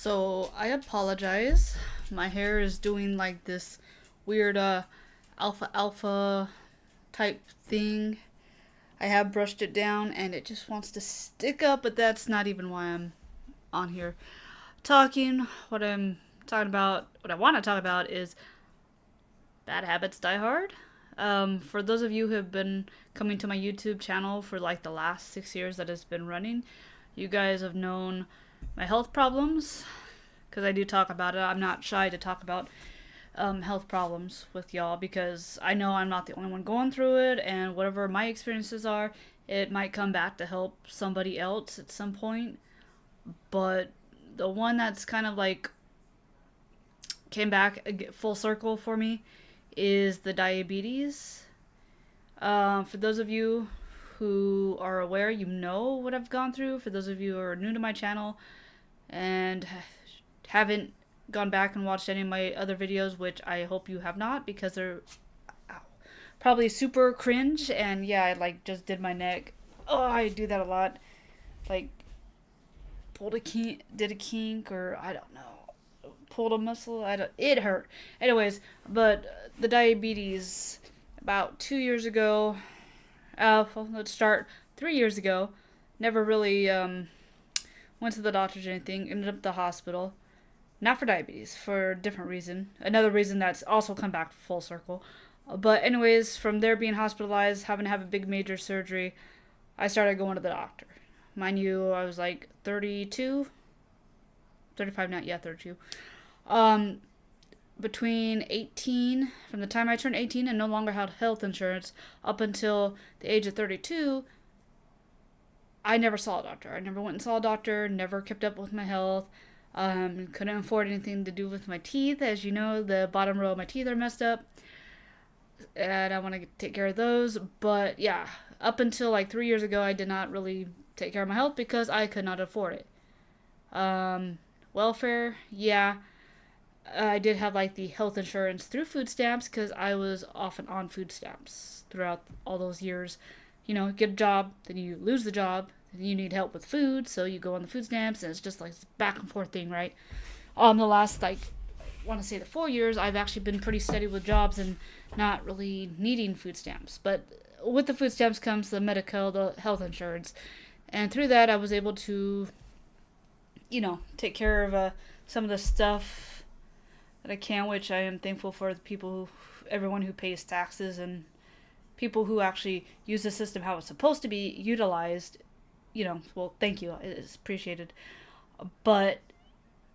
So I apologize. My hair is doing like this weird alpha alpha type thing. I have brushed it down and it just wants to stick up, but that's not even why I'm on here talking. What I'm talking about, what I want to talk about is Bad Habits Die Hard. For those of you who have been coming to my YouTube channel for like the last 6 years that it's been running, you guys have known my health problems because I do talk about it. I'm not shy to talk about health problems with y'all because I know I'm not the only one going through it, and whatever my experiences are, it might come back to help somebody else at some point. But the one that's kind of like came back full circle for me is the diabetes. For those of you who are aware, you know what I've gone through. For those of you who are new to my channel and haven't gone back and watched any of my other videos, which I hope you have not because they're probably super cringe. And yeah, I like just did my neck. Oh, I do that a lot. Like pulled a kink, did a kink, or I don't know, pulled a muscle. I don't. It hurt. Anyways, but the diabetes about 2 years ago. Well, let's start 3 years ago. Never really went to the doctors or anything. Ended up at the hospital. Not for diabetes, for a different reason. Another reason that's also come back full circle. But anyways, from there being hospitalized, having to have a big major surgery, I started going to the doctor. Mind you, I was like 32, 35 now, yeah, 32. Um, Between 18, from the time I turned 18 and no longer had health insurance, up until the age of 32, I never saw a doctor. I never went and saw a doctor, never kept up with my health. Couldn't afford anything to do with my teeth. As you know, the bottom row of my teeth are messed up, and I want to take care of those. But yeah, up until like 3 years ago, I did not really take care of my health because I could not afford it. Welfare, yeah, I did have like the health insurance through food stamps because I was off and on food stamps throughout all those years. You know, get a job, then you lose the job, then you need help with food, so you go on the food stamps, and it's just like this back and forth thing, right? The last like I want to say the 4 years, I've actually been pretty steady with jobs and not really needing food stamps. But with the food stamps comes the medical, the health insurance, and through that, I was able to, take care of some of the stuff that I can, which I am thankful for the people everyone who pays taxes and people who actually use the system how it's supposed to be utilized. Well, thank you. It's appreciated. But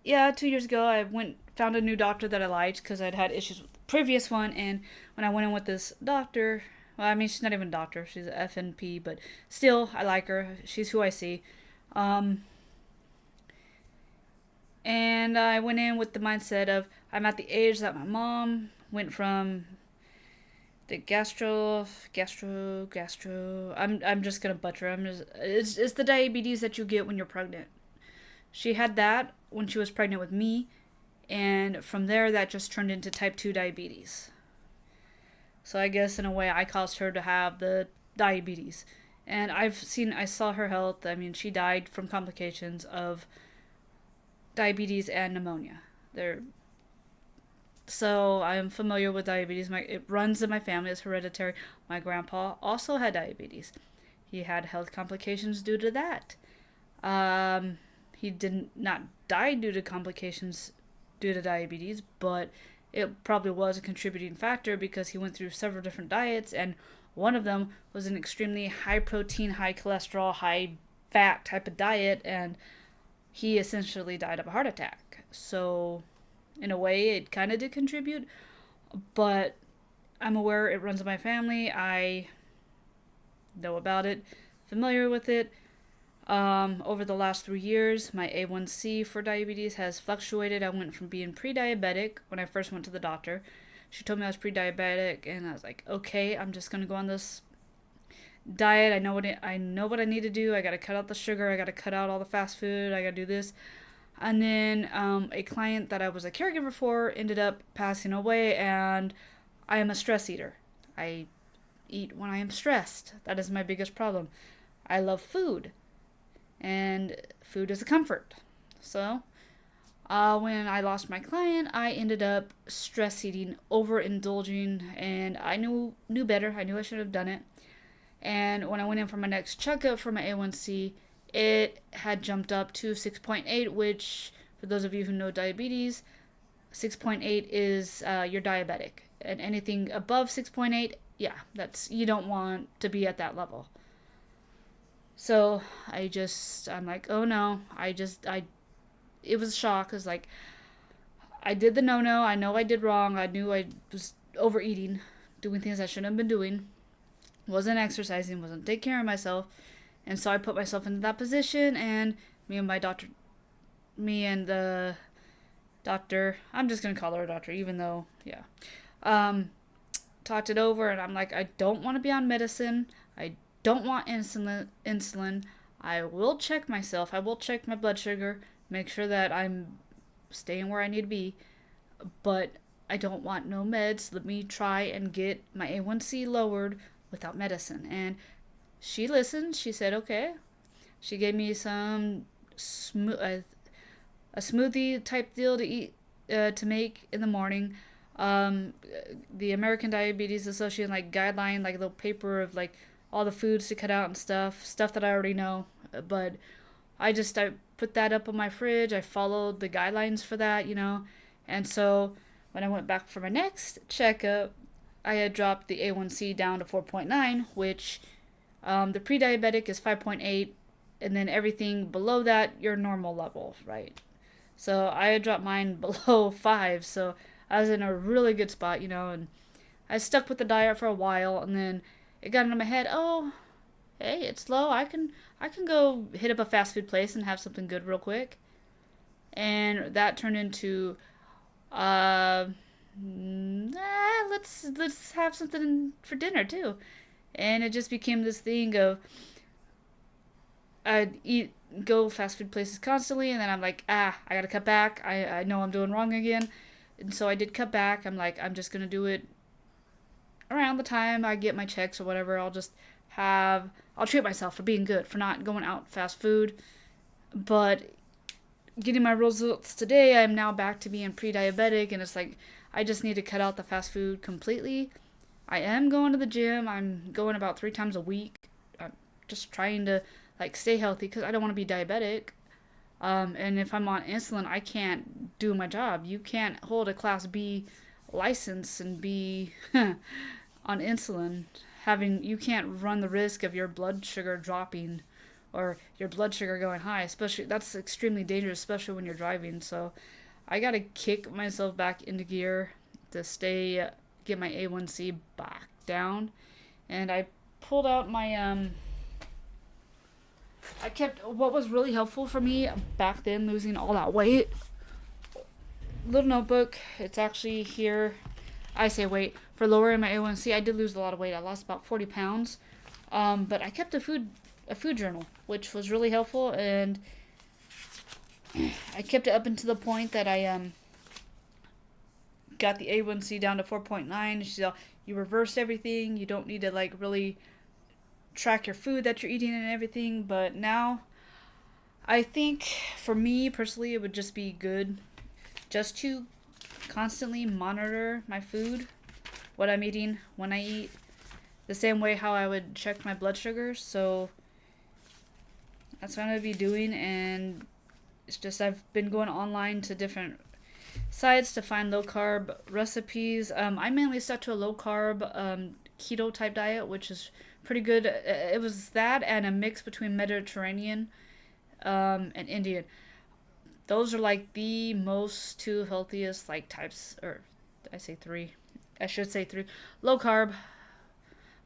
yeah, 2 years ago, I went found a new doctor that I liked because I'd had issues with the previous one, and when I went in with this doctor, well, I mean, she's not even a doctor; she's an FNP, but still, I like her. She's who I see. Um, and I went in with the mindset of I'm at the age that my mom went from the gastro. I'm just gonna butcher. It's the diabetes that you get when you're pregnant. She had that when she was pregnant with me, and from there that just turned into type 2 diabetes. So I guess in a way I caused her to have the diabetes. And I saw her health. I mean, she died from complications of diabetes and pneumonia. They're So I am familiar with diabetes. It runs in my family. It's hereditary. My grandpa also had diabetes. He had health complications due to that. He did not die due to complications due to diabetes, but it probably was a contributing factor because he went through several different diets, and one of them was an extremely high protein, high cholesterol, high fat type of diet, and he essentially died of a heart attack. So, in a way, it kind of did contribute, but I'm aware it runs in my family. I know about it, familiar with it. Over the last 3 years, my A1C for diabetes has fluctuated. I went from being pre diabetic when I first went to the doctor. She told me I was pre diabetic, and I was like, okay, I'm just going to go on this diet. I know what I need to do. I got to cut out the sugar. I got to cut out all the fast food. I got to do this. And then a client that I was a caregiver for ended up passing away, and I am a stress eater. I eat when I am stressed. That is my biggest problem. I love food, and food is a comfort. So When I lost my client, I ended up stress eating, overindulging, and I knew better. I knew I should have done it. And when I went in for my next checkup for my A1C, it had jumped up to 6.8, which, for those of you who know diabetes, 6.8 is you're diabetic. And anything above 6.8, yeah, that's you don't want to be at that level. So I'm like, oh no, it was a shock. Cause like, I did the no. I know I did wrong. I knew I was overeating, doing things I shouldn't have been doing, wasn't exercising, wasn't taking care of myself. And so I put myself into that position, and me and my doctor, me and the doctor, I'm just gonna call her a doctor, even though, yeah, um, talked it over, and I'm like, I don't want to be on medicine. I don't want Insulin. I will check myself. I will check my blood sugar, make sure that I'm staying where I need to be, but I don't want no meds. Let me try and get my A1C lowered without medicine. And she listened. She said, okay. She gave me some a smoothie type deal to eat, to make in the morning. Um, the American Diabetes Association like guideline, like a little paper of like all the foods to cut out and stuff that I already know. But I put that up on my fridge. I followed the guidelines for that. And so when I went back for my next checkup, I had dropped the A1C down to 4.9, which the pre-diabetic is 5.8, and then everything below that, your normal level, right? So I had dropped mine below 5, so I was in a really good spot. And I stuck with the diet for a while, and then it got into my head, oh, hey, it's low. I can go hit up a fast food place and have something good real quick. And that turned into uh let's have something for dinner too. And it just became this thing of I'd eat go fast food places constantly, and then I'm like, I gotta cut back. I know I'm doing wrong again. And so I did cut back. I'm like, I'm just gonna do it around the time I get my checks or whatever. I'll treat myself for being good, for not going out fast food. But getting my results today, I'm now back to being pre-diabetic, and it's like I just need to cut out the fast food completely. I am going to the gym. I'm going about 3 times a week. I'm just trying to like stay healthy because I don't want to be diabetic. And if I'm on insulin, I can't do my job. You can't hold a Class B license and be on insulin. You can't run the risk of your blood sugar dropping or your blood sugar going high. Especially that's extremely dangerous, especially when you're driving. So I gotta kick myself back into gear to get my A1C back down. And I pulled out my I kept what was really helpful for me back then, losing all that weight. Little notebook. It's actually here. I say weight for lowering my A1C. I did lose a lot of weight. I lost about 40 pounds. But I kept a food journal, which was really helpful, and I kept it up until the point that I got the A1C down to 4.9. She said, you reversed everything. You don't need to like really track your food that you're eating and everything. But now, I think for me personally, it would just be good just to constantly monitor my food, what I'm eating, when I eat, the same way how I would check my blood sugar. So that's what I'm going to be doing. And it's just I've been going online to different sites to find low carb recipes. I mainly stuck to a low carb keto type diet, which is pretty good. It was that and a mix between Mediterranean and Indian. Those are like the most two healthiest like types, or I say three. I should say three. Low carb,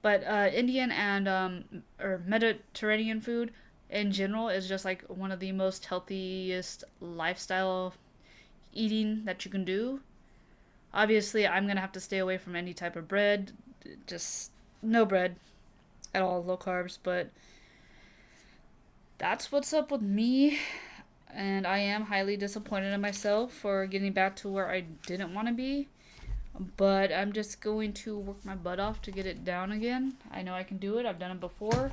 but Indian and or Mediterranean food in general is just like one of the most healthiest lifestyle eating that you can do. Obviously, I'm gonna have to stay away from any type of bread, just no bread at all, low carbs. But that's what's up with me, and I am highly disappointed in myself for getting back to where I didn't want to be. But I'm just going to work my butt off to get it down again. I know I can do it. I've done it before.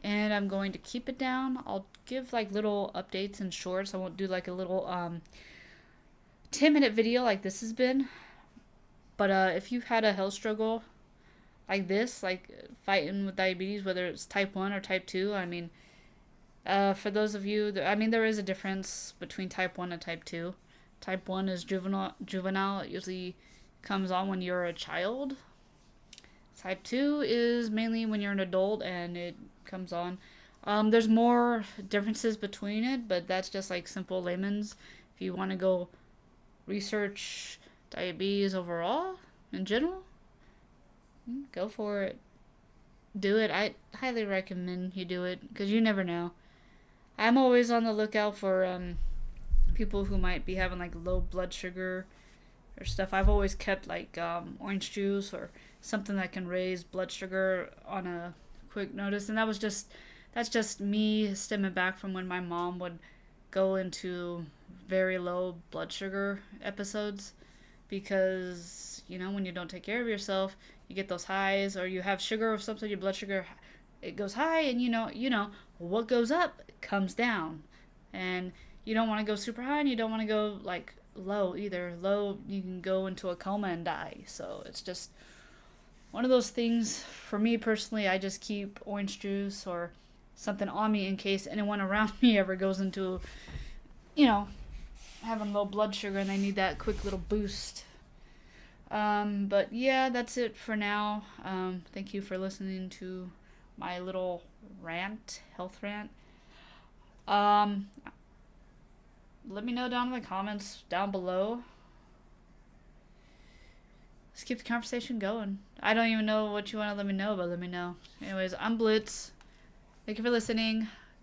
And I'm going to keep it down. I'll give like little updates and shorts. I won't do like a little 10-minute video like this has been. But if you've had a health struggle like this, like fighting with diabetes, whether it's type 1 or type 2, I mean, for those of you, I mean, there is a difference between type 1 and type 2. Type 1 is juvenile. It usually comes on when you're a child. Type 2 is mainly when you're an adult and it comes on. There's more differences between it, but that's just like simple layman's. If you want to go research diabetes overall in general, go for it. Do it. I highly recommend you do it because you never know. I'm always on the lookout for people who might be having like low blood sugar or stuff. I've always kept like orange juice or something that can raise blood sugar on a quick notice, and that's just me stemming back from when my mom would go into very low blood sugar episodes because when you don't take care of yourself, you get those highs, or you have sugar or something, your blood sugar it goes high, and what goes up comes down, and you don't want to go super high and you don't want to go like low either. Low, you can go into a coma and die. So it's just one of those things. For me personally, I just keep orange juice or something on me in case anyone around me ever goes into having low blood sugar and they need that quick little boost. But yeah, that's it for now. Thank you for listening to my little health rant. Let me know down in the comments down below. Let's keep the conversation going. I don't even know what you want to let me know, but let me know. Anyways, I'm Blitz. Thank you for listening.